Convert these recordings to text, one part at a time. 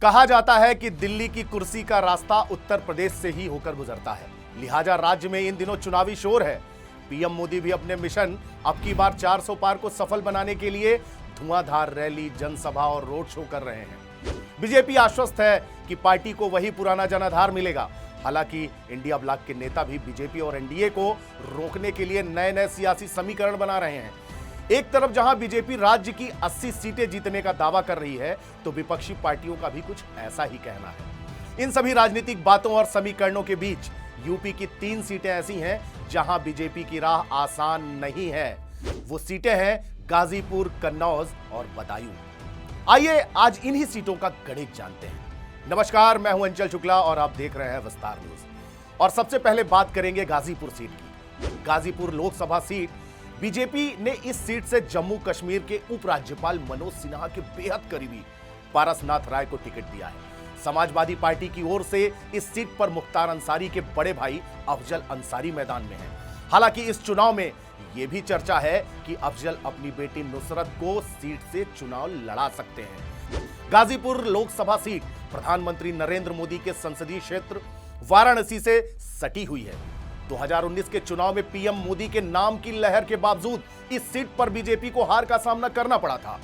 कहा जाता है कि दिल्ली की कुर्सी का रास्ता उत्तर प्रदेश से ही होकर गुजरता है, लिहाजा राज्य में इन दिनों चुनावी शोर है। पीएम मोदी भी अपने मिशन अब की बार 400 पार को सफल बनाने के लिए धुआंधार रैली, जनसभा और रोड शो कर रहे हैं। बीजेपी आश्वस्त है कि पार्टी को वही पुराना जनाधार मिलेगा। हालांकि इंडिया ब्लॉक के नेता भी बीजेपी और एनडीए को रोकने के लिए नए नए सियासी समीकरण बना रहे हैं। एक तरफ जहां बीजेपी राज्य की 80 सीटें जीतने का दावा कर रही है, तो विपक्षी पार्टियों का भी कुछ ऐसा ही कहना है। इन सभी राजनीतिक बातों और समीकरणों के बीच यूपी की 3 सीटें ऐसी हैं जहां बीजेपी की राह आसान नहीं है। वो सीटें हैं गाजीपुर, कन्नौज और बदायूं। आइए आज इन्हीं सीटों का गणित जानते हैं। नमस्कार, मैं हूं अंचल शुक्ला और आप देख रहे हैं विस्तार न्यूज। और सबसे पहले बात करेंगे गाजीपुर सीट की। गाजीपुर लोकसभा सीट, बीजेपी ने इस सीट से जम्मू कश्मीर के उपराज्यपाल मनोज सिन्हा के बेहद करीबी पारसनाथ राय को टिकट दिया है। समाजवादी पार्टी की ओर से इस सीट पर मुख्तार अंसारी के बड़े भाई अफजल अंसारी मैदान में हैं। हालांकि इस चुनाव में यह भी चर्चा है कि अफजल अपनी बेटी नुसरत को सीट से चुनाव लड़ा सकते हैं। गाजीपुर लोकसभा सीट प्रधानमंत्री नरेंद्र मोदी के संसदीय क्षेत्र वाराणसी से सटी हुई है। 2019 के चुनाव में पीएम मोदी के नाम की लहर के बावजूद इस सीट पर बीजेपी को हार का सामना करना पड़ा था।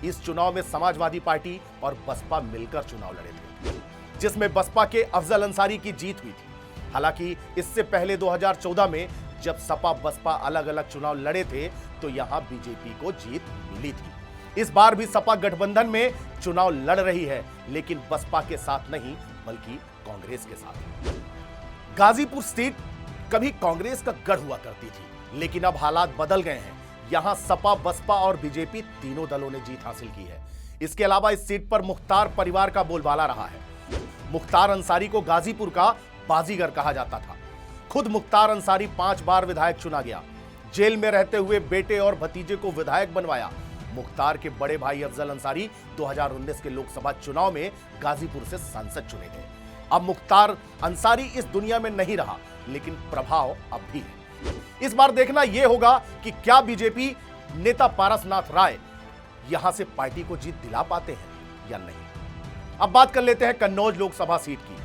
इस चुनाव में समाजवादी पार्टी और बसपा मिलकर चुनाव लड़े थे, जिसमें बसपा के अफजल अंसारी की जीत हुई थी। हालांकि इससे पहले 2014 में जब सपा बसपा अलग अलग चुनाव लड़े थे, तो यहां बीजेपी को जीत मिली थी। इस बार भी सपा गठबंधन में चुनाव लड़ रही है, लेकिन बसपा के साथ नहीं बल्कि कांग्रेस के साथ। गाजीपुर सीट कभी कांग्रेस का गढ़ हुआ करती थी, लेकिन अब हालात बदल गए हैं। यहां सपा, बसपा और बीजेपी तीनों दलों ने जीत हासिल की है। इसके अलावा इस सीट पर मुख्तार परिवार का बोलबाला रहा है। मुख्तार अंसारी को गाजीपुर का बाजीगर कहा जाता था। खुद मुख्तार अंसारी 5 बार विधायक चुना गया। जेल में रहते हुए बेटे और भतीजे को विधायक बनवाया। मुख्तार के बड़े भाई अफजल अंसारी 2019 के लोकसभा चुनाव में गाजीपुर से सांसद चुने गए। अब मुख्तार अंसारी इस दुनिया में नहीं रहा, लेकिन प्रभाव अब भी है। इस बार देखना यह होगा कि क्या बीजेपी नेता पारसनाथ राय यहां से पार्टी को जीत दिला पाते हैं या नहीं। अब बात कर लेते हैं कन्नौज लोकसभा सीट की।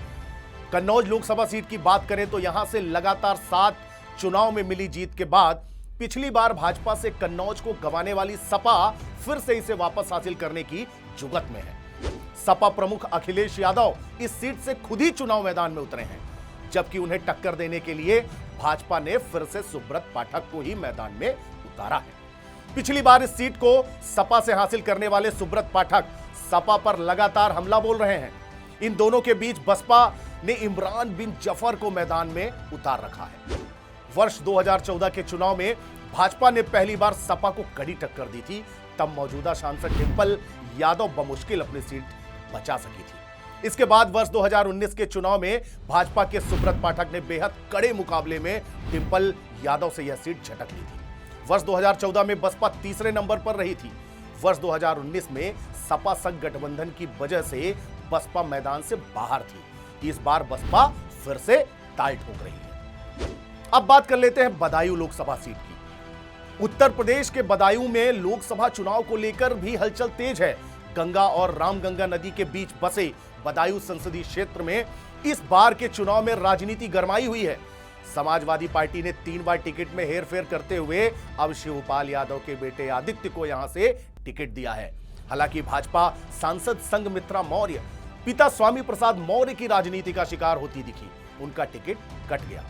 कन्नौज लोकसभा सीट की बात करें तो यहां से लगातार 7 चुनाव में मिली जीत के बाद पिछली बार भाजपा से कन्नौज को गंवाने वाली सपा फिर से इसे वापस हासिल करने की जुगत में है। सपा प्रमुख अखिलेश यादव इस सीट से खुद ही चुनाव मैदान में उतरे हैं, जबकि उन्हें टक्कर देने के लिए भाजपा ने फिर से सुब्रत पाठक को ही मैदान में उतारा है। पिछली बार इस सीट को सपा से हासिल करने वाले सुब्रत पाठक सपा पर लगातार हमला बोल रहे हैं। इन दोनों के बीच बसपा ने इमरान बिन जफर को मैदान में उतार रखा है। वर्ष 2014 के चुनाव में भाजपा ने पहली बार सपा को कड़ी टक्कर दी थी। तब मौजूदा सांसद डिंपल यादव बमुश्किल अपनी सीट बचा सकी थी। इसके बाद वर्ष 2019 के चुनाव में भाजपा के सुब्रत पाठक ने बेहद कड़े मुकाबले में डिंपल यादव से यह सीट झटक ली थी। वर्ष 2014 में बसपा तीसरे नंबर पर रही थी। वर्ष 2019 में सपा संघ गठबंधन की वजह से बसपा मैदान से बाहर थी। इस बार बसपा फिर से ताल ठोक रही है। अब बात कर लेते हैं बदायूं लोकसभा सीट की। उत्तर प्रदेश के बदायूं में लोकसभा चुनाव को लेकर भी हलचल तेज है। गंगा और रामगंगा नदी के बीच बसे बदायूं संसदीय क्षेत्र में इस बार के चुनाव में राजनीति गरमाई हुई है। समाजवादी पार्टी ने 3 बार टिकट में हेरफेर करते हुए अब शिवपाल यादव के बेटे आदित्य को यहां से टिकट दिया है। हालांकि भाजपा सांसद संघमित्रा मौर्य पिता स्वामी प्रसाद मौर्य की राजनीति का शिकार होती दिखी। उनका टिकट कट गया।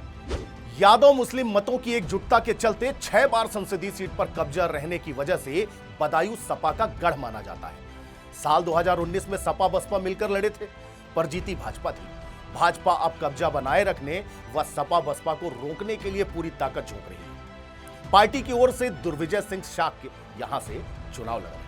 यादव मुस्लिम मतों की एकजुटता के चलते 6 बार संसदीय सीट पर कब्जा रहने की वजह से बदायूं सपा का गढ़ माना जाता है। साल 2019 में सपा बसपा मिलकर लड़े थे, पर जीती भाजपा थी। भाजपा अब कब्जा बनाए रखने व सपा बसपा को रोकने के लिए पूरी ताकत झोंक रही है। पार्टी की ओर से दुर्विजय सिंह शाक्य यहां से चुनाव लड़ रहे हैं।